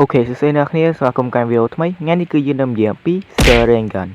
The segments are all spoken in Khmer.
អូខេសួស្តីអ្នកគ្នាស្វាគមន៍កាន់វីដេអូថ្មីថ្ងៃនេះគឺយើងនឹងនិយាយអំពី Sharingan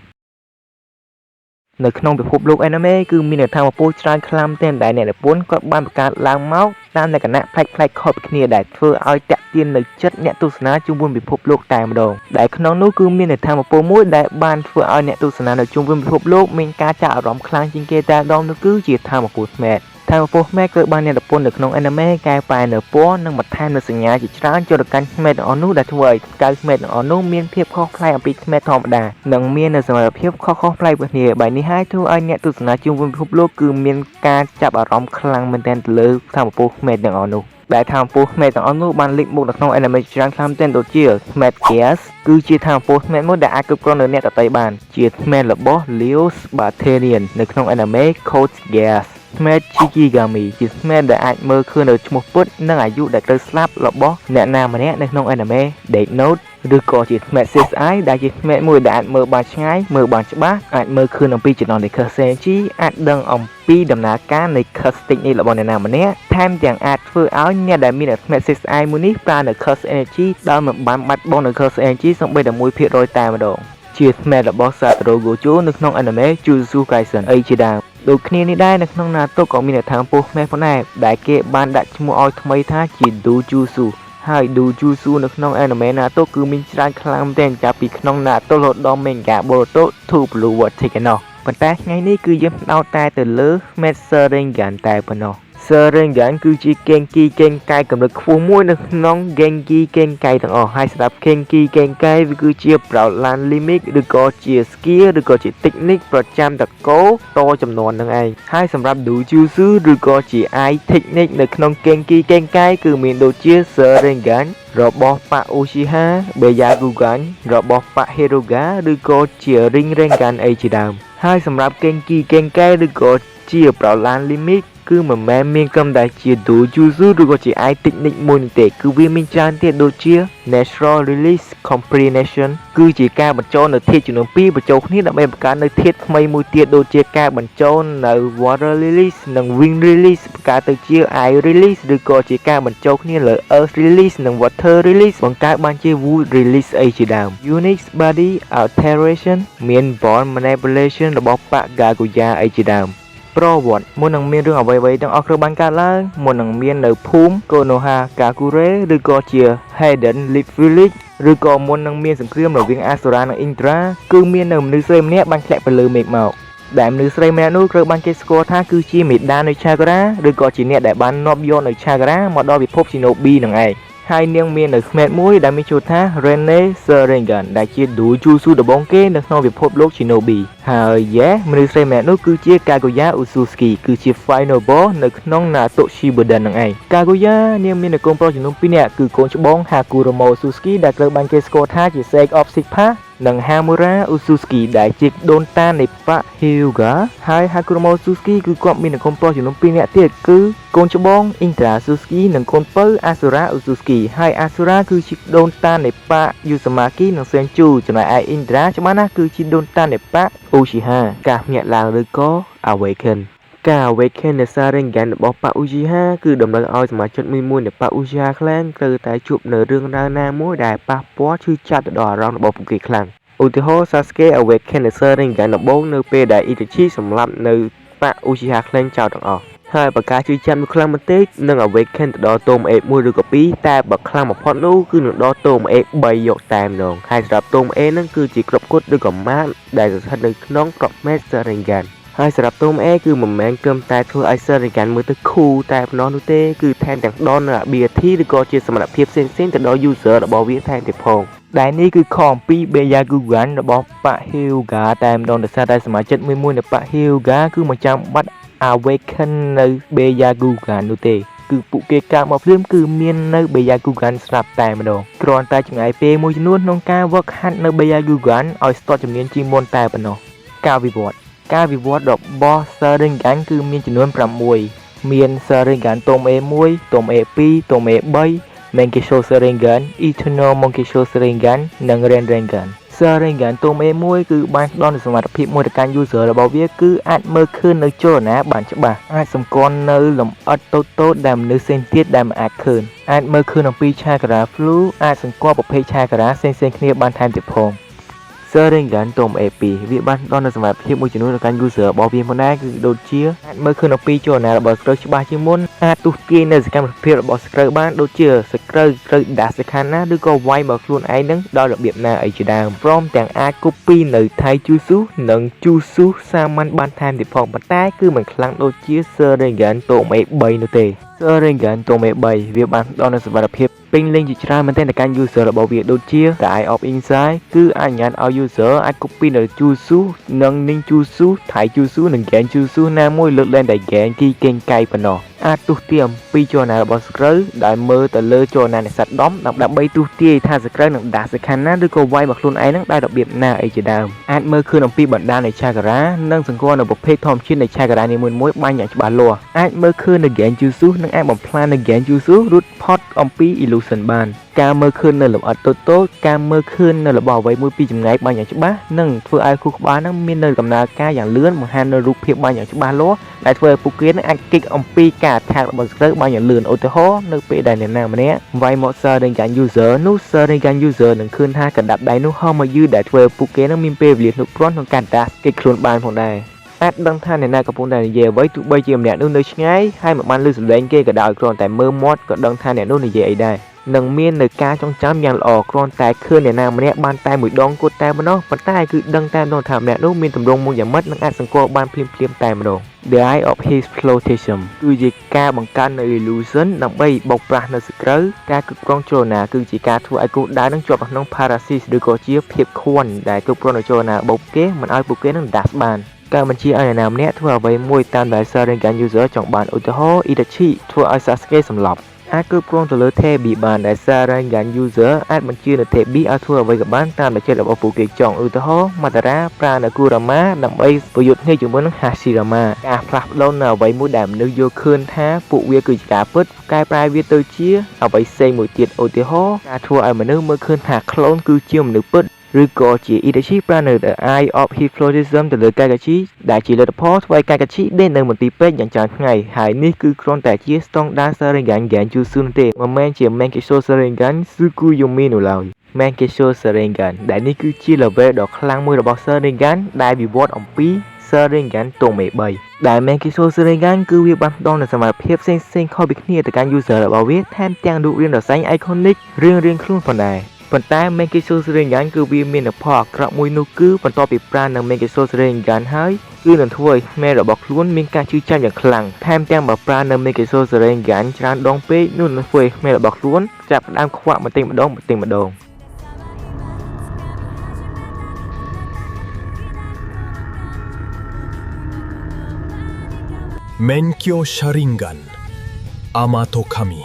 នៅក្នុងពិភពលោក anime គឺមានថាមពលច្រើនខ្លាំងតែដែលអ្នកនិពន្ធគាត់បានបង្កើតឡើងមកតាមលក្ខណៈប្លែកៗខុសពីគ្នាដែលធ្វើឲ្យតាក់ទាញនៅចិត្តអ្នកទស្សនាជុំវិញពិភពលោកតែម្ដងដែលក្នុងនោះគឺមានថាមពលមួយដែលបានធ្វើឲ្យអ្នកទស្សនានៅជុំវិញពិភពលោកមានការចាប់អារម្មណ៍ខ្លាំងជាងគេតែម្ដងនោះគឺជាថាមពលស្មែតថាមពលស្មែតគឺបានអ្នកនិពន្ធនៅក្នុង anime កែប្រែនៅពណ៌និងបន្ថែមនូវសញ្ញាជាច្រើនចូលទៅកាន់ស្មែតទាំងអស់នោះដែលធ្វើឲ្យកៅស្មែតទាំងអស់នោះមានភាពខុសប្លែកអំពីស្មែតធម្មតានិងមាននូវសមត្ថភាពខុសប្លែកពីគ្នាបែបនេះហើយធ្វើឲ្យអ្នកទស្សនាជុំវិញពិភពលោកគឺមានការចាប់អារម្មណ៍ខ្លាំងមែនទែនទៅលើថាមពលស្មែតទាំងអស់នោះដែលថាមពលស្មែតទាំងអស់នោះបានលេចមុខនៅក្នុង anime ច្រើនខ្លាំងមែនទែនដូចជា Smet Gas គឺជាថាមពលស្មែតមួយដែលអាចគ្រប់គ្រងនៅអ្នកដទៃបានជាស្មែតរបស់ Leos Bacterian នៅក្នុង anime Code Geassស្មែត Shikigami ជាស្មែតដែលអាចមើលឃើញនៅឈ្មោះពិតនិងអាយុដែលត្រូវស្លាប់របស់អ្នកណាម្នាក់នៅក្នុង anime Death Note ឬក៏ជាស្មែត Six Eye ដែលជាស្មែតមួយដែលអាចមើលបានឆ្ងាយមើលបានច្បាស់អាចមើលឃើញអំពីចំណងនៃ Curse Energy អាចដឹងអំពីដំណើរការនៃ Curse Technique របស់អ្នកណាម្នាក់ថែមទាំងអាចធ្វើឲ្យអ្នកដែលមានស្មែត Six Eye មួយនេះប្រើនៅ Curse Energy ដោយមិនបានបាត់បង់នៅ Curse Energy សូម្បីតែ 1% តែម្ដងជាស្មែតរបស់ Satoru Gojo នៅក្នុង anime Jujutsu Kaisen អីជាដើមដូចគ្នានេះដែរនៅក្នុង Naruto ក៏មានថាមពលស្មែតផងដែរដែលគេបានដាក់ឈ្មោះឲ្យថ្មីថាជា Dojutsu ហើយ Dojutsu នៅក្នុង anime Naruto គឺមានច្រើនខ្លាំងមែនទែនចាប់ពីក្នុង Naruto រហូតដល់ Manga Boruto to Blue Vertical នោះប៉ុន្តែថ្ងៃនេះគឺយើងផ្ដោតតែទៅលើ Smet Sharingan តែប៉ុណ្ណោះSharingan គឺជា Genki Genkai កម្រិតខ្ពស់មួយនៅក្នុង Genki Genkai ទាំងអស់ហើយសម្រាប់ Genki Genkai វាគឺជា Broadland Limit ឬក៏ជា Skill ឬក៏ជា Technique ប្រចាំតកូតចំនួននឹងឯងហើយសម្រាប់ Dojutsu ឬក៏ជា Eye Technique នៅក្នុង Genki Genkai គឺមានដូចជា Sharingan របស់ Pac Uchiha Byakugan របស់ Pac Hiruga ឬក៏ជា Ring Rasengan អីជាដើមហើយសម្រាប់ Genki Genkai ឬក៏ជា Broadland Limit គឺមិនមែនមានក្រុមដែលជា Dojutsu ឬក៏ជា Eye Technique មួយនោះទេគឺវាមានច្រើនទៀតដូចជា Natural Release Comprehension គឺជាការបញ្ចូលនៅធាតុចំនួន2បញ្ចូលគ្នាដើម្បីបង្កើតនៅធាតុថ្មីមួយទៀតដូចជាការបញ្ចូលនៅ Water Release និង Wind Release បង្កើតទៅជា Air Release ឬក៏ជាការបញ្ចូលគ្នាលើ Earth Release និង Water Release បង្កើតបានជា Wood Release អីជាដើម Unix Body Alteration មាន Bond Manipulation របស់ Pac Gaguya អីជាដើមប្រវត្តិមុននឹងមានរឿងអ្វីៗទាំងអស់ត្រូវបានកើតឡើងមុននឹងមាននៅភូមិ Konoha Kakure ឬក៏ជា Hidden Leaf Village ឬក៏មុននឹងមានសង្គ្រាមរវាងអាសូរ៉ានិងអ៊ីនត្រាគឺមាននៅមនុស្សស្រីម្នាក់បានធ្លាក់ទៅលើមេឃមកដែលមនុស្សស្រីម្នាក់នោះត្រូវបានគេស្គាល់ថាគឺជាមេដានៃ Chakra ឬក៏ជាអ្នកដែលបាននាំយកនៅ Chakra មកដល់ពិភព Shinobi នឹងឯងហើយនាងមាននៅស្មែតមួយដែលមានឈ្មោះថា Rene Sharingan ដែលជា Dojutsu ដំបូងគេនៅក្នុងពិភពលោក Shinobi ហើយមនុស្សស្រីម្នាក់នោះគឺជា Kaguya Otsutsuki គឺជា Final Boss នៅក្នុង Naruto Shippuden នឹងឯង Kaguya នាងមាននៅកូនប្រុសចំនួន2នាក់គឺកូនច្បង Hakuromo Otsutsuki ដែលត្រូវបានគេស្គាល់ថាជា Sage of Six Paths និង Hamura Otsutsuki ដែលជាដូនតានៃ Pac Hyuga ហើយ Hakuromo Otsutsuki គឺគាត់មាននៅកូនប្រុសចំនួន2នាក់ទៀតគឺកូនច្បង Indra Otsutsuki និងកូនពៅ Asura Otsutsuki ហើយ Asura គឺជាដូនតានៃ Pac Uzumaki និង Senju ចំណែកឯ Indra ច្បាស់ណាស់គឺជាដូនតានៃ Pac Uchiha ការភ្ញាក់ឡើងឬក៏ Awaken ការ Awaken នៃ Sharingan របស់ Pac Uchiha គឺតម្រូវឲ្យសមាជិកមួយនៃ Pac Uchiha Clan ត្រូវតែជួបនៅរឿងរ៉ាវណាមួយដែលប៉ះពាល់ឈឺចាប់ទៅដល់អារម្មណ៍របស់ពួកគេខ្លាំងឧទាហរណ៍ Sasuke Awaken នៃ Sharingan ដំបូងនៅពេលដែល Itachi សម្លាប់នៅ Pac Uchiha Clan ចោលទាំងអស់ហើយបើការជឿចាំនោះខ្លាំងបន្តិចនឹង Awaken ទៅដល់ Tome 1ឬក៏2តែបើខ្លាំងបំផុតនោះគឺនឹងដល់ Tome 3យកតែម្ដងហើយសម្រាប់ Tome ហ្នឹងគឺជាក្របគត់ឬក៏ម៉ាកដែលស្ថិតនៅក្នុងក្របមេ Sharingan ហើយសម្រាប់ Tome គឺមិនមែនត្រឹមតែធ្វើឲ្យ Sharingan មើលទៅcool តែប៉ុណ្ណោះនោះទេគឺថែមទាំងផ្ដល់នូវ ability ឬក៏ជាសមត្ថភាពផ្សេងៗទៅដល់ user របស់វាថែមទៀតផងដែលនេះគឺខុសអំពី Byakugan របស់ Pac Hyuga តែម្ដងដោយសារតែសមាជិកមួយនៃ Pac Hyuga គឺមិនចាំបាច់ Awaken នៅ Byakugan នោះទេគឺពួកគេកើតមកភ្លាមគឺមាននៅ Byakugan ស្រាប់តែម្ដងគ្រាន់តែចំណាយពេលមួយចំនួនក្នុងការវឹកហាត់នៅ Byakugan ឲ្យស្ទាត់ជំនាញជាងមុនតែប៉ុណ្ណោះការវិវត្តរបស់ Sharingan គឺមានចំនួន6មាន Sharingan Tome 1 Tome 2 Tome 3 Monkey Sharingan Eternal Monkey Sharingan និង Ren Rasengan Sharingan ตัวเมមួយគឺបានផ្ដល់នូវសមត្ថភាពមួយទៅកាន់ user របស់វាគឺអាចមើលឃើញនៅចលនាបានច្បាស់អាចសម្គាល់នៅលម្អិតតូចៗដែលមនុស្សផ្សេងទៀតដែលមិនអាចឃើញអាចមើលឃើញអំពីឆាក្រា Flu អាចសង្កត់ប្រភេទឆាក្រាផ្សេងៗគ្នាបានថែមទៀតផង Sharingan ตัวเม2វាបានផ្ដល់នូវសមត្ថភាពមួយចំនួនទៅកាន់ user របស់វាផងដែរគឺដូចជាអាចមើលឃើញអំពីចលនារបស់ scroll ច្បាស់ជាងមុនអាចទស្សន៍ទាយនៅសកម្មភាពរបស់ scroll បានដូចជា scroll ត្រូវដាស់ស្ខានណាឬក៏វាយមកខ្លួនឯងនឹងដល់របៀបណាអីជាដើមព្រមទាំងអាច copy នៅ Thai Jutsu និង Jutsu សាមញ្ញបានថែមទៀតផងប៉ុន្តែគឺមិនខ្លាំងដូចជា Sharingan ตัวเม3នោះទេ Sharingan ตัวเม3វាបានផ្ដល់នូវសមត្ថភាពពេញលេញជាច្រើនមែនទែនទៅកាន់ user របស់វាដូចជា The Eye of Insight គឺអនុញ្ញាតឲ្យ user អាច copy នៅ Jutsu និង Ninjutsu Thai Jutsu និង Genjutsu ណាមួយលើកលែងតែ Genki Kenkai ប៉ុណ្ណោះអាចទស្សន៍ទាយអំពីចលនារបស់ Scroll ដែលមើលទៅលើចលនានៃសត្វដំដើម្បីទស្សន៍ទាយថា Scroll នឹងដាស់ស្ខានណាឬក៏វាយមកខ្លួនឯងនឹងដោយរបៀបណាអីជាដើមអាចមើលឃើញអំពីបណ្ដានៃ Chakra និងសង្កត់នៅប្រភេទធម្មជាតិនៃ Chakra នីមួយៗបានយ៉ាងច្បាស់លាស់អាចមើលឃើញនៅ Genjutsu និងអាចបំផ្លាញនៅ Genjutsu រួចផុតអំពី illusion បានការមើលឃើញនៅលម្អិតតូចៗការមើលឃើញនៅរបស់អ្វីមួយពីចម្ងាយបានយ៉ាងច្បាស់និងធ្វើឲ្យគូក្បាលនឹងមាននៅដំណើរការយ៉ាងលឿនបង្ហាញនៅរូបភាពបានយ៉ាងច្បាស់លាស់ដែលធ្វើឲ្យពួកគេនឹងអាចគិតអំពីការអត្ថាករបស់ Scroll បានយ៉ាងលឿនឧទាហរណ៍នៅពេលដែលអ្នកណាម្នាក់វាយមក Sharingan user នោះ Sharingan user នឹងឃើញថាកណ្ដាប់ដៃនោះហោះមកយឺតដែលធ្វើឲ្យពួកគេនឹងមានពេលវេលាគ្រប់គ្រាន់ក្នុងការដាស់គេចខ្លួនបានផងដែរអាចដឹងថាអ្នកណាកំពុងតែនិយាយអ្វីទោះបីជាម្នាក់នោះនៅឆ្ងាយហើយមិនបានឮសំឡេងគេក៏ដោយគ្រាន់តែមើលមាត់ក៏ដឹងថាអ្នកនោះនិយាយអីដែរនឹងមាននៅការចងចាំយ៉ាងល្អគ្រាន់តែឃើញអ្នកណាម្នាក់បានតែមួយដងគត់តែម្ដងប៉ុន្តែគឺដឹងតែម្ដងថាម្នាក់នោះមានទម្រង់មួយយ៉ាងម៉េចនិងអាចសង្កត់បានភ្លាមៗតែម្ដង The Eye of His Flotation គឺជាការបង្កើននៅ illusion ដើម្បីបោកប្រាស់នៅ Scroll ការគ្រប់គ្រងចលនាគឺជាការធ្វើឲ្យគោលដៅនឹងជាប់ក្នុង paralysis ឬក៏ជាភាពខួនដែលគ្រប់គ្រងនៅចលនារបស់ពួកគេមិនឲ្យពួកគេនឹងដាស់បានការបញ្ជាឲ្យអ្នកណាម្នាក់ធ្វើអ្វីមួយតាមដែល Sharingan user ចង់បានឧទាហរណ៍ Itachi ធ្វើឲ្យ Sasuke សម្លាប់អាចគ្រប់គ្រងទៅលើ Tebi បានដែល Sharingan user អាចបញ្ជានៅ Tebi ឲ្យធ្វើអ្វីក៏បានតាមដែលចិត្តរបស់ពួកគេចង់ឧទាហរណ៍ Madara ប្រើនៅ Kurama ដើម្បីប្រយុទ្ធគ្នាជាមួយនឹង Hashirama ការផ្លាស់ប្ដូរនៅអ្វីមួយដែលមនុស្សយល់ឃើញថាពួកវាគឺជាការពិតកែប្រែវាទៅជាអ្វីផ្សេងមួយទៀតឧទាហរណ៍ការធ្វើឲ្យមនុស្សមើលឃើញថា clone គឺជាមនុស្សពិតឬក៏ជា Itachi ប្រើនៅ The Eye of Hypnotism ទៅលើ Kakashi ដែលជាលទ្ធផលធ្វើឲ្យ Kakashi ដេកនៅមន្ទីរពេទ្យយ៉ាងច្រើនថ្ងៃហើយនេះគឺគ្រាន់តែជាស្តង់ដារ Sharingan Genjutsu នោះទេមិនមែនជា Menkisho Sharingan Tsukuyomi នោះឡើយ Menkisho Sharingan ដែលនេះគឺជា level ដ៏ខ្លាំងមួយរបស់ Sharingan ដែលវិវត្តអំពី Sharingan ตัวเม3ដែល Menkisho Sharingan គឺវាបានផ្ដល់នូវសមត្ថភាពផ្សេងៗខុសពីគ្នាទៅកាន់ user របស់វាថែមទាំងរូបរាងដ៏សែង iconic រៀងៗខ្លួនផងដែរប៉ុន្តែ Menkisho Sharingan គឺវាមានផលអាក្រក់មួយនោះគឺបន្ទាប់ពីប្រើនៅ Menkisho Sharingan ហើយគឺនឹងធ្វើឲ្យស្មែរបស់ខ្លួនមានការឈឺចាប់យ៉ាងខ្លាំងថែមទាំងបើប្រើនៅ Menkisho Sharingan ច្រើនដងពេកនោះនឹងធ្វើឲ្យស្មែរបស់ខ្លួនចាប់ផ្ដើមខ្វាក់បន្តិចម្ដងMenkyo Sharingan Amatokami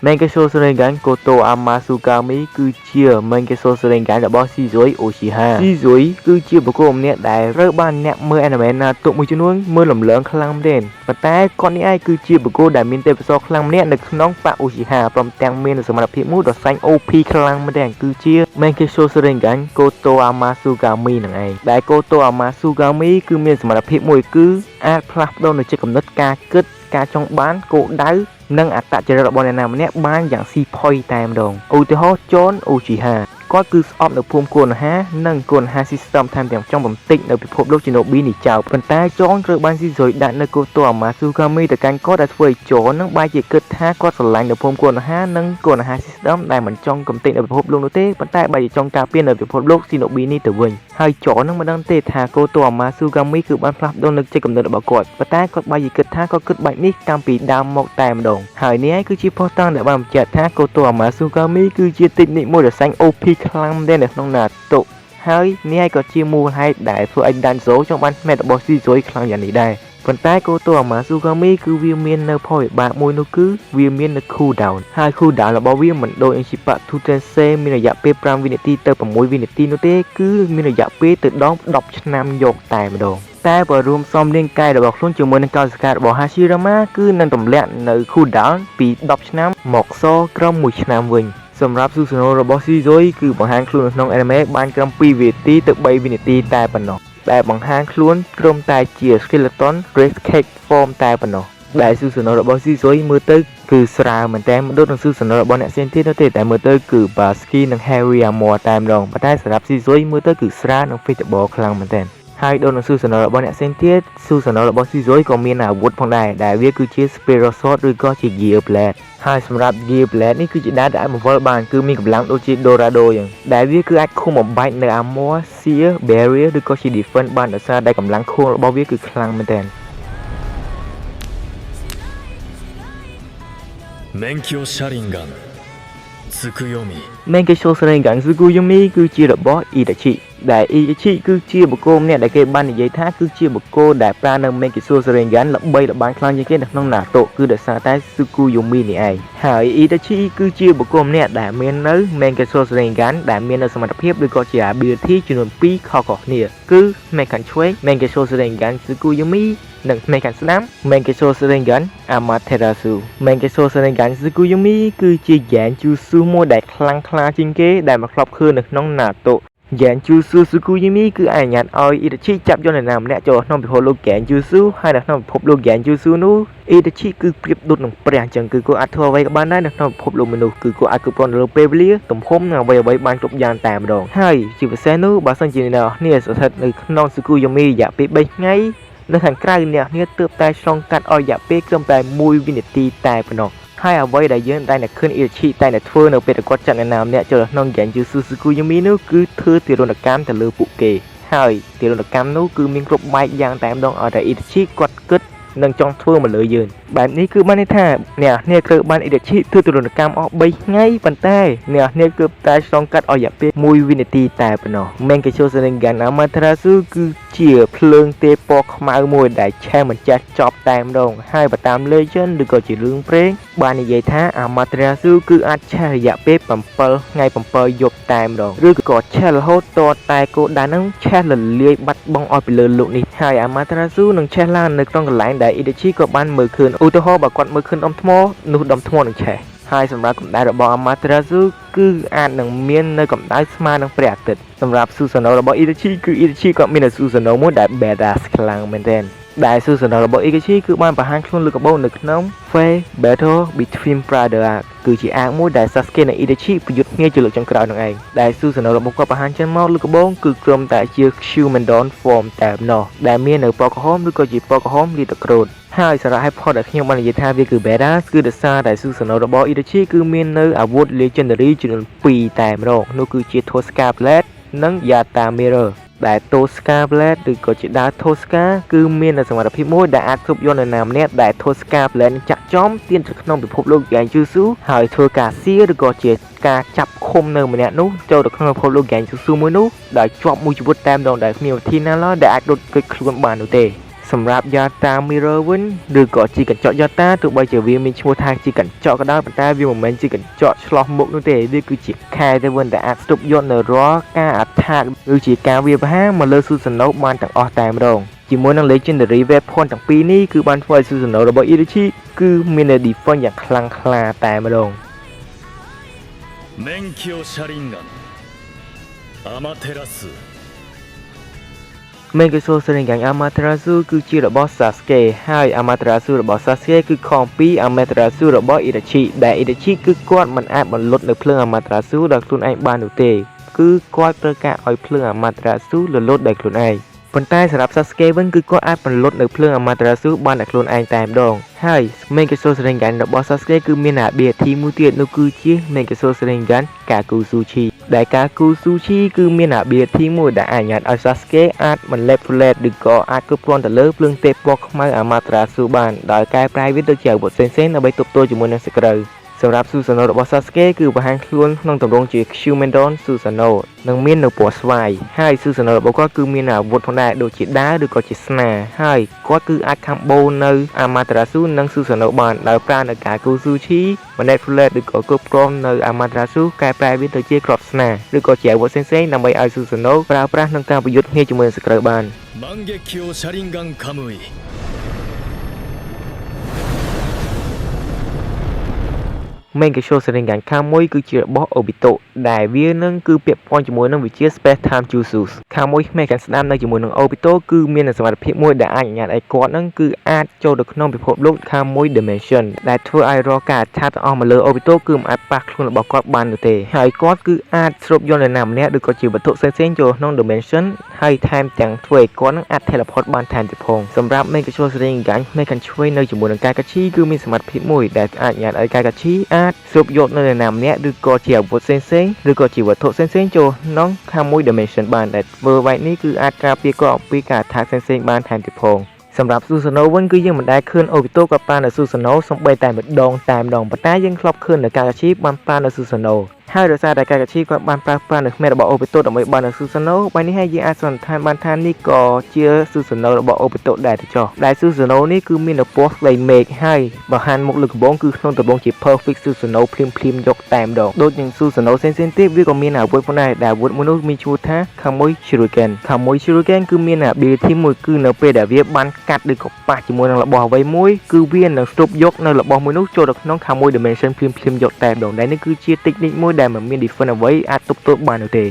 Menkisho Sharingan Koto Amasukami គឺជា Menkisho Sharingan របស់ Shizui Uchiha Shizui គឺជាបុគ្គលម្នាក់ដែលត្រូវបានអ្នកមើល anime ណាទុកមួយចំនួនមើលលំលើងខ្លាំងមែនប៉ុន្តែគាត់នេះឯងគឺជាបុគ្គលដែលមានទេពកោសល្យខ្លាំងម្នាក់នៅក្នុងបក Uchiha ព្រមទាំងមានសមត្ថភាពមួយដ៏សាញ់ OP ខ្លាំងមែនគឺជា Menkisho Sharingan Koto Amasukami នឹងឯងដែល Koto Amasukami គឺមានសមត្ថភាពមួយគឺអាចផ្លាស់ប្ដូរនៅចិត្តគំនិតការគិតការចង់បានគោលដៅនិងអត្តចរិតរបស់អ្នកណាម្នាក់បានយ៉ាងស៊ីផុយតែម្ដងឧទាហរណ៍ Jon Uchiha គាត់គឺស្អប់នៅភូមិគោនហានិងគោនហា system ថែមទាំងចង់បំតិចនៅពិភពលោក Shinobi នេះចោលប៉ុន្តែ Jon ត្រូវបានស៊ីស៊ុយដាក់នៅ Koto Amasukami ទៅកាន់គាត់ដែលធ្វើឲ្យ Jon នឹងបែរជាគិតថាគាត់ស្រឡាញ់នៅភូមិគោនហានិងគោនហា system ដែលមិនចង់កំទេចនៅពិភពលោកនោះទេប៉ុន្តែបែរជាចង់ការពារនៅពិភពលោក Shinobi នេះទៅវិញហើយ Jon នឹងមិនដឹងទេថា Koto Amasukami គឺបានផ្លាស់ប្ដូរនៅចិត្តគំនិតរបស់គាត់ប៉ុន្តែគាត់បែរជាគិតថាគាត់គិតបែបនេះតាំងពីដើមមកតែម្ដងហើយនេះឯងគឺជាផុសតាំងដែលបានបញ្ជាក់ថា Koto Amasukami គឺជាតិចនិកមួយដ៏សាញ់ OP ខ្លាំងមែននៅក្នុង Naruto ហើយនេះក៏ជាមូលហេតុដែលធ្វើឲ្យ Danzo ចង់បានផ្នែករបស់ Shizui ខ្លាំងយ៉ាងនេះដែរប៉ុន្តែ Koto Amasukami គឺវាមាននៅផលវិបាកមួយនោះគឺវាមាននៅ cooldown ហើយ cooldown របស់វាមិនដូច Ichibatsu Tensei មានរយៈពេល5វិនាទីទៅ6វិនាទីនោះទេគឺមានរយៈពេលទៅដល់10ឆ្នាំយកតែម្ដងតែបើរួមសំរាងកាយរបស់ខ្លួនជាមួយនឹងកោសិការបស់ Hashirama គឺនឹងទម្លាក់នៅ cooldown ពី10ឆ្នាំមកសក្រឹម1ឆ្នាំវិញ សម្រាប់ស៊ូសាណូរបស់ស៊ីស៊ុយគឺបង្ហាញខ្លួននៅក្នុង anime បានត្រឹម2 វិនាទីទៅ3 វិនាទីតែប៉ុណ្ណោះដែលបង្ហាញខ្លួនត្រឹមតែជា skeleton race cake form តែប៉ុណ្ណោះដែលស៊ូសាណូរបស់ស៊ីស៊ុយមើលទៅគឺស្រាលមែនតើមិនដូចនឹងស៊ូសាណូរបស់អ្នកផ្សេងទៀតនោះទេតែមើលទៅគឺ Basky និង Harry Armor តែម្ដងប៉ុន្តែសម្រាប់ស៊ីស៊ុយមើលទៅគឺស្រាលនិង fitable ខ្លាំងមែនតើហើយដូចនឹងស៊ូសាណូរបស់អ្នកផ្សេងទៀតស៊ូសាណូរបស់ស៊ីស៊ុយក៏មានអាវុធផងដែរដែលវាគឺជា Spiral Sword ឬក៏ជា Gear Blade ហើយសម្រាប់ Gear Blade នេះគឺជាដាវដែលអាចបង្វិលបានគឺមានកម្លាំងដូចជា Dorado យ៉ាងដែលវាគឺអាចឃុំបំបែកនៅ Armor, Seer, Barrier ឬក៏ជា Defense បានដោយសារតែកម្លាំងខួងរបស់វាគឺខ្លាំងមែនទែន免許車輪ガンつくよみ Menkyo Sharingan Tsukuyomi គឺជារបស់ Itachi ដែល Itachi គឺជាបុគ្គលម្នាក់ដែលគេបាននិយាយថាគឺជាបុគ្គលដែលប្រើនៅ Menkyo Sharingan ល្បីល្បាញខ្លាំងជាងគេនៅក្នុង Naruto គឺដោយសារតែ Tsukuyomi នេះឯងហើយ Itachi គឺជាបុគ្គលម្នាក់ដែលមាននៅ Menkyo Sharingan ដែលមាននៅសមត្ថភាពឬក៏ជា ability ចំនួន2ខុសៗគ្នាគឺ Mekan ឆ្វេង Menkyo Sharingan Tsukuyomi និង Mekan ស្ដាំ Menkyo Sharingan Amaterasu Menkyo Sharingan Tsukuyomi គឺជាយ៉ានជូស៊ូមួយដែលខ្លាំងក្លាជាងគេដែលមកធ្លាប់ឃើញនៅក្នុង Naruto យ៉ានជូស៊ូ Tsukuyomi គឺអនុញ្ញាតឲ្យ Itachi ចាប់យកនរណាម្នាក់ចូលក្នុងពិភពលោកយ៉ានជូស៊ូហើយនៅក្នុងពិភពលោកយ៉ានជូស៊ូនោះ Itachi គឺប្រៀបដូចនឹងព្រះអញ្ចឹងគឺគាត់អាចធ្វើអ្វីក៏បានដែរនៅក្នុងពិភពលោកមនុស្សគឺគាត់អាចគ្រប់គ្រងលើពេលវេលាទំហំនិងអ្វីៗបានគ្រប់យ៉ាងតែម្ដងហើយជាពិសេសនោះបើសិនជាអ្នកនរគ្នាស្ថិតនៅក្នុង Tsukuyomi រយៈពេល3ថ្ងៃនៅខាងក្រៅអ្នកគ្នាទើបតែឆ្លងកាត់ឲ្យរយៈពេលត្រឹមតែ1វិនាទីតែប៉ុណ្ណោះហើយអ្វីដែលយើងតែតែឃើញ Itachi តែតែធ្វើនៅពេលគាត់ចាត់អ្នកណាម្នាក់ចូលក្នុង Genjutsu Tsukuyomi នោះគឺធ្វើទារុណកម្មទៅលើពួកគេហើយទារុណកម្មនោះគឺមានគ្រប់បែបយ៉ាងតែម្ដងឲ្យតែ Itachi គាត់គិតនឹងចង់ធ្វើមកលើយើងបែបនេះគឺបានន័យថាអ្នកគ្នាត្រូវបាន Itachi ធ្វើទារុណកម្មអស់3ថ្ងៃប៉ុន្តែអ្នកគ្នាគឺតែឆ្លងកាត់ឲ្យរយៈពេល1វិនាទីតែប៉ុណ្ណោះ Menkyo Sharingan Amaterasu គឺជាភ្លើងទេពណ៌ខ្មៅមួយដែលឆេះមិនចេះចប់តែម្ដងហើយបើតាម Legend ឬក៏ជារឿងព្រេងបាននិយាយថា Amaterasu គឺអាចឆេះរយៈពេល7ថ្ងៃ7យប់តែម្ដងឬក៏ឆេះរហូតតតែគោលដៅហ្នឹងឆេះរលាយបាត់បង់ឲ្យពីលើលោកនេះហើយ Amaterasu នឹងឆេះឡើងនៅក្នុងកន្លែងដែល Itachi ក៏បានមើលឃើញឧទាហរណ៍បើគាត់មើលឃើញដុំថ្មនោះដុំថ្មនឹងឆេះហើយសម្រាប់កម្ដៅរបស់ Amaterasu គឺអាចនឹងមាននៅកម្ដៅស្មើនឹងព្រះអាទិត្យសម្រាប់ Susanoo របស់ Itachi គឺ Itachi គាត់មាន Susanoo មួយដែល badass ខ្លាំងមែនទែនដែល Susanoo របស់ Itachi គឺបានបង្ហាញខ្លួនលើកដំបូងនៅក្នុង Fate Battle Between Brothers គឺជាអាកមួយដែល Sasuke និង Itachi ប្រយុទ្ធគ្នាជាលើកចុងក្រោយនឹងឯងដែល Susanoo របស់គាត់បង្ហាញចេញមកលើកដំបូងគឺក្រុមតែជា Shumendon Form តែប៉ុណ្ណោះដែលមាននៅពណ៌ក្រហមឬក៏ជាពណ៌ក្រហមលាយទឹកក្រូចហើយសារៈហេតុផលដែលខ្ញុំបាននិយាយថាវាគឺ badass គឺដោយសារតែ Susanoo របស់ Itachi គឺមាននៅអាវុធ Legendary ចំនួន2តែម្ដងនោះគឺជា Tosca Blade និង Yata Mirror ដែល Tosca Blade ឬក៏ជាដាវ Tosca គឺមាននៅសមត្ថភាពមួយដែលអាចទប់យកនរណាម្នាក់ដែល Tosca Blade ចាក់ចំទាញទៅក្នុងពិភពលោក Genjutsu ហើយធ្វើការសៀឬក៏ជាការចាប់ឃុំនៅម្នាក់នោះចូលទៅក្នុងពិភពលោក Genjutsu មួយនោះដោយជាប់មួយជីវិតតែម្ដងដែលគ្មានវិធីណាឡើយដែលអាចដុតគេចខ្លួនបាននោះទេសម្រាប់ Yata Mirror វិញឬក៏ជាកញ្ចក់ Yata ទោះបីជាវាមានឈ្មោះថាជាកញ្ចក់ក៏ដោយប៉ុន្តែវាមិនមែនជាកញ្ចក់ឆ្លោះមុខនោះទេវាគឺជាខែទៅវិញដែលអាចស្ទប់យកនៅរាល់ការ attack ឬជាការវាយប្រហារមកលើ Susanoo បានទាំងអស់តែម្ដងជាមួយនឹង Legendary Weapon ទាំងពីរនេះគឺបានធ្វើឲ្យ Susanoo របស់ Itachi គឺមាន defense យ៉ាងខ្លាំងក្លាតែម្ដង Menkyo Sharingan Amaterasu Menkyo Sharingan Amaterasu គឺជារបស់ Sasuke ហើយ Amaterasu របស់ Sasuke គឺខុសពី Amaterasu របស់ Itachi ដែល Itachi គឺគាត់មិនអាចបន្លត់នៅភ្លើង Amaterasu ដោយខ្លួនឯងបាននោះទេគឺគាត់ត្រូវការឲ្យភ្លើង Amaterasu រលត់ដោយខ្លួនឯងប៉ុន្តែសម្រាប់ Sasuke វិញគឺគាត់អាចបន្លត់នៅភ្លើង Amaterasu បានដោយខ្លួនឯងតែម្ដងហើយ Menkyo Sharingan របស់ Sasuke គឺមាន ability មួយទៀតនោះគឺជា Menkyo Sharingan Kakuzuchi ដែល Kakuzuchi គឺមាន ability មួយដែលអនុញ្ញាតឲ្យ Sasuke អាច manipulate ឬក៏អាចគ្រប់គ្រងទៅលើភ្លើងទេពពណ៌ខ្មៅ Amaterasu បានដោយកែប្រែវាទៅជាអាវុធផ្សេងៗដើម្បីទប់ទល់ជាមួយនឹងសត្រូវសម្រាប់ Susanoo របស់ Sasuke គឺបង្ហាញខ្លួនក្នុងទម្រង់ជា Shumendon Susanoo និងមាននៅពណ៌ស្វាយហើយ Susanoo របស់គាត់គឺមានអាវុធផងដែរដូចជាដាវឬក៏ជាស្នាហើយគាត់គឺអាច combo នៅ Amaterasu និង Susanoo បានដោយប្រើនៅការ Kakuzuchi manipulate ឬក៏គ្រប់គ្រងនៅ Amaterasu កែប្រែវាទៅជាគ្រាប់ស្នាឬក៏ជាអាវុធផ្សេងៗដើម្បីឲ្យ Susanoo ប្រើប្រាស់ក្នុងការប្រយុទ្ធគ្នាជាមួយនឹងសត្រូវបាន Mangekyo Sharingan Kamui main គេចូលសរិងកានខាងមួយគឺជារបស់ Obito ដែលវានឹងគឺពាក់ព័ន្ធជាមួយនឹងវិជា Space Time Jutsu ខាងមួយមេកានស្ដាំនៅជាមួយនឹង Obito គឺមានសមត្ថភាពមួយដែលអាចអនុញ្ញាតឲ្យគាត់នឹងគឺអាចចូលទៅក្នុងពិភពលោកខាងមួយ dimension ដែលធ្វើឲ្យរាល់ការអត្ថាទាំងអស់មកលើ Obito គឺមិនអាចប៉ះខ្លួនរបស់គាត់បាននោះទេហើយគាត់គឺអាចស្រូបយកនរណាម្នាក់ឬក៏ជាវត្ថុផ្សេងៗចូលក្នុង dimension ហើយថែមទាំងធ្វើឲ្យគាត់នឹងអាច teleport បានថែមទៀតផងសម្រាប់ មេកាចូលសរិងកានមេកានឆ្វេងនៅជាមួយនឹងកាកាឈីគឺមានសមត្ថភាពមួយដែលអាចអនុញ្ញាតឲ្យកាកាឈីអាចស្រូបយកនៅនរណាម្នាក់ឬក៏ជាអាវុធផ្សេងៗឬក៏ជាវត្ថុផ្សេងៗចូលក្នុងខាងមួយ dimension បានដែលធ្វើបែបនេះគឺអាចការពារគាត់អំពីការអត្ថាផ្សេងៗបានថែមទៀតផងសម្រាប់ស៊ូសាណូវិញគឺយើងមិនដែលឃើញ Obito ក៏បាននៅស៊ូសាណូសំបីតែម្ដងតែម្ដងប៉ុន្តែយើងធ្លាប់ឃើញនៅកាកាឈីបានបាននៅស៊ូសាណូហើយដោយសារតែកាកាឈីគាត់បានប្រើប្រាស់នៅក្មេរបស់ Obito ដើម្បីបាននៅស៊ូសាណូបែបនេះហើយយើងអាចសន្និដ្ឋានបានថានេះក៏ជាស៊ូសាណូរបស់ Obito ដែរទៅចុះដែលស៊ូសាណូនេះគឺមានពណ៌ស្លេកមេឃហើយបើហានមុខលើកដំបូងគឺក្នុងដំបូងជា perfect ស៊ូសាណូភ្លាមយកតែម្ដងដូចនឹងស៊ូសាណូផ្សេងៗទៀតវាក៏មានអាវុធផងដែរដែលអាវុធមួយនោះមានឈ្មោះថាខាងមួយ Shuriken គឺមាន ability មួយគឺនៅពេលដែលវាបានកាត់ឬក៏ប៉ះជាមួយនឹងរបស់អ្វីមួយគឺវានឹងស្រូបយកនៅរបស់មួយនោះចូលទៅក្នុងខាងមួយ dimension ភ្លាមយកតែម្ដងដែលនេះគឺជា technique មួយដែលមិនមាន defense អ្វីអាចទប់ទល់បាននោះទេ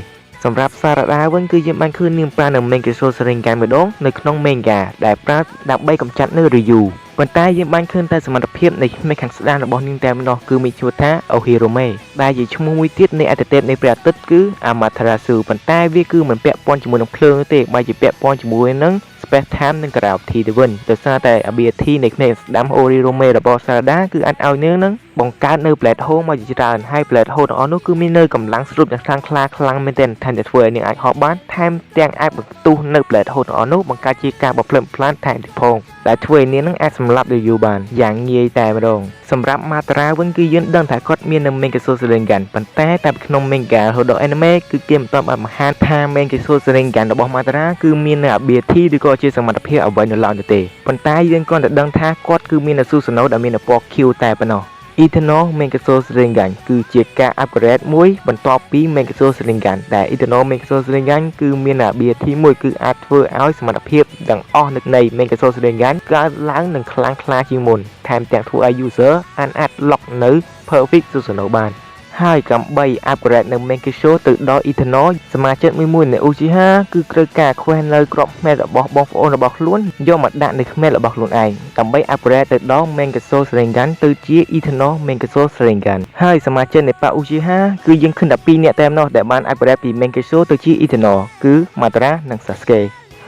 សម្រាប់សារដាវិញគឺយើងបានឃើញនាងប្រើនៅ main គេចូលសរិងកានម្ដងនៅក្នុង manga ដែលប្រើដើម្បីកម្ចាត់នៅ Ryu ប៉ុន្តែយើងបានឃើញតែសមត្ថភាពនៃមេខាងស្ដានរបស់នាងតែម្ដងគឺមានឈ្មោះថា Ohirome ដែលជាឈ្មោះមួយទៀតនៃអត្តទេពនៃព្រះអាទិត្យគឺ Amaterasu ប៉ុន្តែវាគឺមិនពាក់ព័ន្ធជាមួយនឹងភ្លើងទេបែរជាពាក់ព័ន្ធជាមួយនឹង Space Time និង Gravity ទៅវិញដោយសារតែ ability នៃក្មេងស្ដាំ Ohirome របស់ Sarada គឺអាចឲ្យនាងនឹងបង្កើតនៅ Black Hole មកជាច្រើនហើយ Black Hole ទាំងអស់នោះគឺមាននៅកម្លាំងស្រូបយ៉ាងខ្លាំងមែនទែនថែមទាំងធ្វើឲ្យនាងអាចហោះបានថែមទាំងអាចបន្ទុះនៅ Black Hole ទាំងអស់នោះបង្កើតជាការបំផ្លិចបំផ្លាញថែមទៀតផងដែលធ្វើឲ្យនាងនឹងអាចសម្លាប់ Ryu បានយ៉ាងងាយតែម្ដងសម្រាប់ Madara វិញគឺយើងដឹងថាគាត់មាននៅ Main Geisho Sharingan ប៉ុន្តែតែក្នុង Manga រហូតដល់ Anime គឺគេមិនទាន់បានបង្ហាញថា Main Geisho Sharingan របស់ Madara គឺមាននៅ ability ឬក៏ជាសមត្ថភាពអ្វីនៅឡើយទេប៉ុន្តែយើងគ្រាន់តែដឹងថាគាត់គឺមាននៅ Susanoo ដែលមាននៅពណ៌ Q តែប៉ុណ្ណោះEternal Main Geisho Sharingan គឺជាការ upgrade មួយបន្ទាប់ពី Main Geisho Sharingan ដែល Eternal Main Geisho Sharingan គឺមាន ability មួយគឺអាចធ្វើឲ្យសមត្ថភាពទាំងអស់នៃ Main Geisho Sharingan កើតឡើងនឹងខ្លាំងក្លាជាងមុនថែមទាំងធ្វើឲ្យ user អាច lock នៅ perfect Susanoo បានហើយដើម្បី upgrade នៅ Main Geisho ទៅដល់ Eternal សមាជិកមួយនៃ Uchiha គឺត្រូវការ quest នៅក្របផ្នែករបស់បងប្អូនរបស់ខ្លួនយកមកដាក់នៅផ្នែករបស់ខ្លួនឯងដើម្បី upgrade ទៅដល់ Main Geisho Sharingan ទៅជា Eternal Main Geisho Sharingan ហើយសមាជិកនៃប៉ា Uchiha គឺយើងឃើញតែ2នាក់តែម្ដងដែលបាន upgrade ពី Main Geisho ទៅជា Eternal គឺ Madara និង Sasuke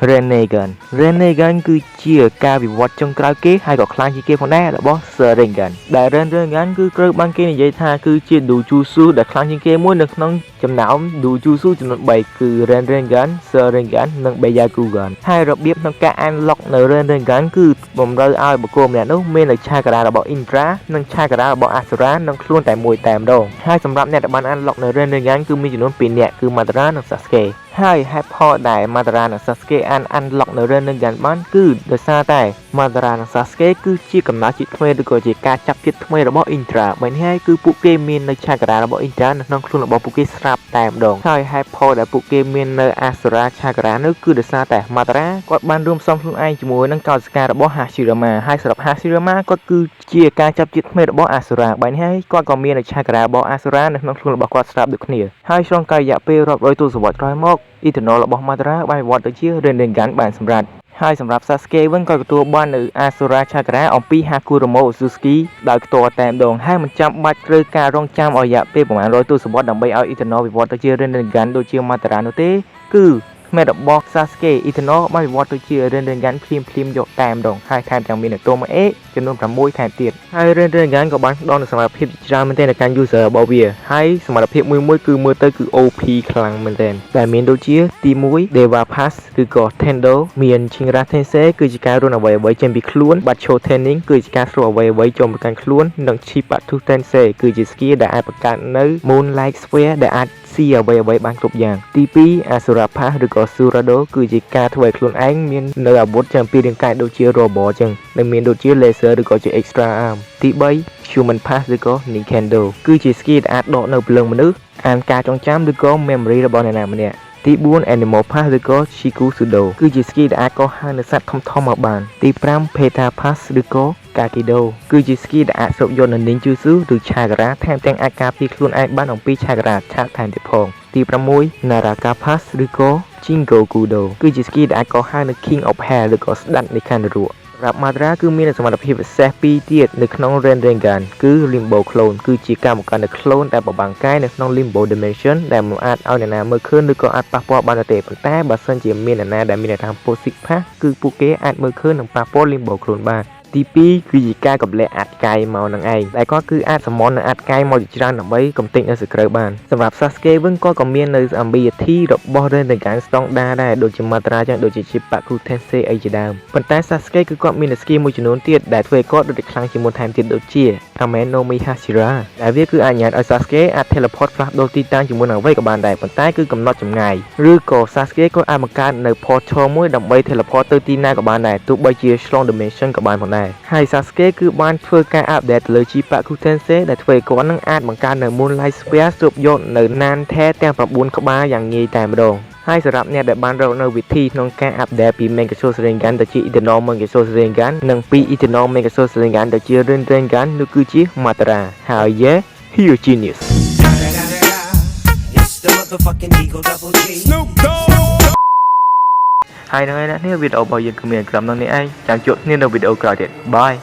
Rinnegan គឺជាការវិវត្តចុងក្រោយគេហើយក៏ខ្លាំងជាងគេផងដែររបស់ Sharingan ដែល Rinnegan គឺត្រូវបានគេនិយាយថាគឺជា Dojutsu ដែលខ្លាំងជាងគេមួយនៅក្នុងចំណោម Dojutsu ចំនួន3គឺ Rinnegan, Sharingan និង Byakugan ហើយរបៀបក្នុងការ unlock នៅ Rinnegan គឺបំរើឲ្យបុគ្គលម្នាក់នោះមាននៅឆាក្រារបស់ Indra និងឆាក្រារបស់ Asura និងខ្លួនតែមួយតែម្ដងហើយសម្រាប់អ្នកដែលបាន unlock នៅ Rinnegan គឺមានចំនួន2នាក់គឺ Madara និង Sasuke ហើយហេតុផលដែល Madara និង Sasuke unlock នៅ Rinnegan បានគឺដោយសារតែ Madara និង Sasuke គឺជាកំណើតជាតិថ្មីឬក៏ជាការចាប់ជាតិថ្មីរបស់ Indra បែបនេះហើយគឺពួកគេមាននៅឆាក្រារបស់ Indra នៅក្នុងខ្លួនរបស់ពួកគេស្រាប់តែម្ដងហើយហេតុផលដែលពួកគេមាននៅ Asura ឆាក្រានោះគឺដោយសារតែ Madara គាត់បានរួមផ្សំខ្លួនឯងជាមួយនឹងកោសិការបស់ Hashirama ហើយសម្រាប់ Hashirama គាត់គឺជាការចាប់ជាតិថ្មីរបស់ Asura បែបនេះហើយគាត់ក៏មាននៅឆាក្រារបស់ Asura នៅក្នុងខ្លួនរបស់គាត់ស្រាប់ដូចគ្នាហើយឆ្លងកាលរយៈពេលរាប់រយទសវត្សរ៍ក្រោយមក Eternal របស់ Madara បានវិវត្តទៅជា Rinnegan បានសម្រាប់ហើយសម្រាប់ Sasuke វិញក៏ទទួលបាននៅ Asura Chakra អំពី Hakuromo Uzutsuki ដោយផ្ទាល់តែម្ដងហើយមិនចាំបាច់ត្រូវការរងចាំឲ្យរយៈពេលប្រហែល100ទសវត្សរ៍ដើម្បីឲ្យ Eternal វិវត្តទៅជា Rinnegan ដូចជា Madara នោះទេគឺក្មេងរបស់ Sasuke Eternal បានវិវត្តទៅជា Rinnegan ភ្លាមយកតែម្ដងហើយថែមទាំងមាននៅ Tomoe ចំនួន6ថែមទៀតហើយ Rinnegan ក៏បានផ្ដល់នូវសមត្ថភាពច្រើនមែនទែនដល់ការ user របស់វាហើយសមត្ថភាពមួយគឺមើលទៅគឺ OP ខ្លាំងមែនទែនដែលមានដូចជាទី1 Deva Pass ឬក៏ Tendo មាន Shinra Tensei គឺជាការរុនអ្វីចេញពីខ្លួន Bacho Training គឺជាការស្រូបអ្វីចូលមកកាន់ខ្លួននិង Chibatu Tensei គឺជា skill ដែលអាចបង្កើតនៅ Moonlight Sphere ដែលអាចស៊ីអ្វីបានគ្រប់យ៉ាងទី2 Asura Pass ឬក៏ Surado គឺជាការធ្វើឲ្យខ្លួនឯងមាននៅអាវុធចាំពីរាងកាយដូចជា Robot ចឹងនិងមានដូចជា Laser ឬក៏ជា Extra Arm ទី3 Human Pass ឬក៏ Nikendo គឺជា skill ដែលអាចដកនៅព្រលឹងមនុស្សអានការចងចាំឬក៏ memory របស់អ្នកណាម្នាក់ ទី4 Animal Pass ឬក៏ Shikusudo គឺជាស្គីដែលអាចកោះហៅនៅសត្វធំៗមកបានទី5 Peta Pass ឬក៏ Kakido គឺជាស្គីដែលអាចស្រូបយកនៅ Ninjutsu ឬ Chakra ថែមទាំងអាចការពារខ្លួនឯងបានអំពី Chakra ឆាកថែមទៀតផងទី6 Naraka Pass ឬក៏ Shingokudo គឺជាស្គីដែលអាចកោះហៅនៅ King of Hell ឬក៏ស្ដេចនៃខណ្ឌនរកសម្រាប់ Madara គឺមានសមត្ថភាពពិសេសពីរទៀតនៅក្នុង Rinnegan គឺ Limbo Clone គឺជាការបង្កើតនៅ Clone ដែលបបាំងកាយនៅក្នុង Limbo Dimension ដែលមិនអាចឲ្យអ្នកណាមើលឃើញឬក៏អាចប៉ះពាល់បានទេប៉ុន្តែបើសិនជាមានអ្នកណាដែលមានថាមពល Six Pack គឺពួកគេអាចមើលឃើញនិងប៉ះពាល់ Limbo Clone បានទី2គឺជាការកម្លែកអាចកាយមកនឹងឯងតែគាត់គឺអាចសមន់នៅអាចកាយមកជាច្រើនដើម្បីកំទេចនៅសក្រើបានសម្រាប់ Sasuke វិញគាត់ក៏មាននៅ ability របស់ Rinnegan ស្តង់ដារដែរដូចជា Madara ចឹងដូចជា Chippaku Tensei អីជាដើមប៉ុន្តែ Sasuke គឺគាត់មាន skill មួយចំនួនទៀតដែលធ្វើឲ្យគាត់ដូចខ្លាំងជាងមុនថែមទៀតដូចជា Kame no Mi Hashira ដែលវាគឺអនុញ្ញាតឲ្យ Sasuke អាច teleport ផ្លាស់ប្ដូរទីតាំងជាមួយនឹងអ្វីក៏បានដែរប៉ុន្តែគឺកំណត់ចម្ងាយឬក៏ Sasuke ក៏អាចបង្កើតនៅ portal មួយដើម្បី teleport ទៅទីណាក៏បានដែរទោះបីជា Strong Dimension ក៏បានផងដែរហើយ Sasuke គឺបានធ្វើការ update ទៅលើ Chippaku Tensei ដែលធ្វើឲ្យគាត់នឹងអាចបង្កើតនៅ Moonlight Spear ស្រូបយកនៅ Nante ទាំង9ក្បាលយ៉ាងងាយតែម្ដងហើយសម្រាប់អ្នកដែលបានរកនៅវិធីក្នុងការ update ពី Mega Soul Sharingan ទៅជា Eternal Mega Soul Sharingan និងពី Eternal Mega Soul Sharingan ទៅជា Rinnegan នោះគឺជា Madara ហើយ Yeah Hero Genius It's the motherfucking Eagle Double G. Snoop Dogg. ហើយនឹងឯនេះវីដេអូរបស់យើងគឺមានក្រុមនឹងនេះឯងចាំជួបគ្នានៅវីដេអូក្រោយទៀត Bye